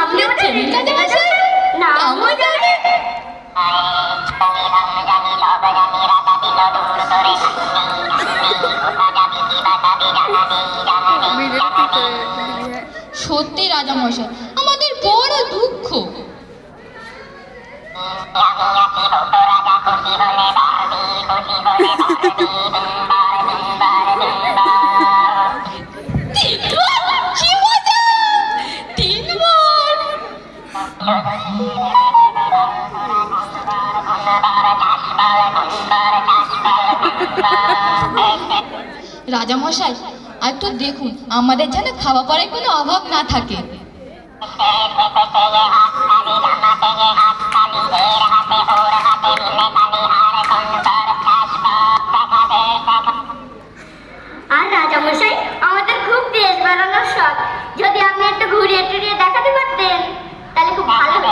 আপনিও চেনেন রাজামশাই? না, আমার জানি। সত্যি রাজামশাই, আমাদের বড় দুঃখ। রাজামশাই, আর তো দেখুন আমাদের যেন খাওয়া পড়ায় কোনো অভাব না থাকে। আর রাজামশাই, আমাদের খুব দেশ বেড়ানোর শখ। যদি আপনি একটু ঘুরিয়ে টুরিয়ে দেখাতে পারতেন তাহলে খুব ভালো হতো।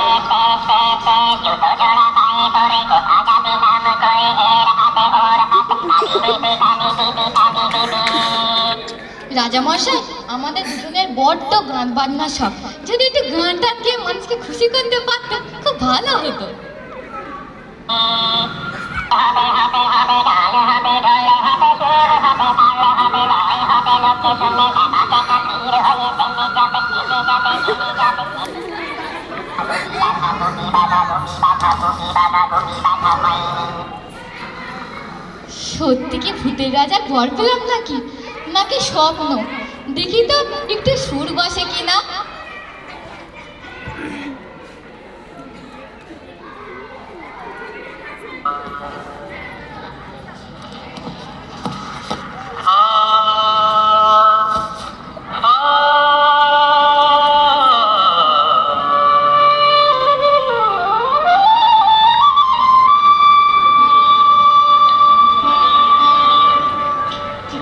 রাজামশাই, আমাদের দুজনের বড্ড গান বাজনা শখ। যদি একটু গানটা দিয়ে মানুষকে খুশি করতে পারতো খুব ভালো হতো। সত্যি কি ভূতের রাজা ঘর পেলাম নাকি নাকি স্বপ্ন? দেখি তো একটু সুর বসে কিনা।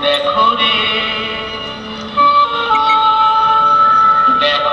দেখো রে, দেখো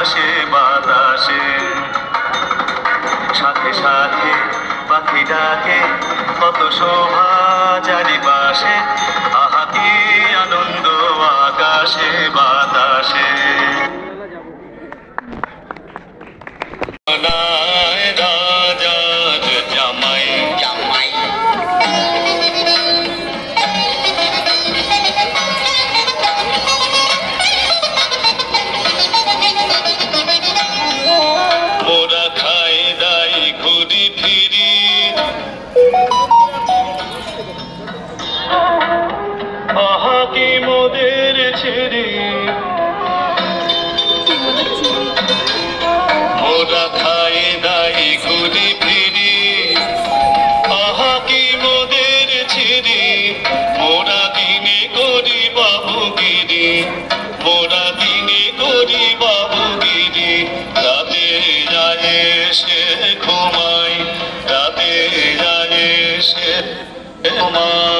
আকাশে বাতাসে সাথে সাথে পাখি ডাকে কত শোভা চারিপাশে আহা কি আনন্দ আকাশে বাতাসে রাজার জামাই জামাই মোরা খাই দাই ঘুরি ফিরি আহা কি মোদের ছেড়ে মোরা খাই দাই ঘুরি ফিরি আহা কি মোদের ছেড়ে মোরা দিনে করি বাবুগিরি মোরা দিনে করি বাবুগিরি রাতে যায় সে ঘুমাই রাতে যায় সে ঘুমাই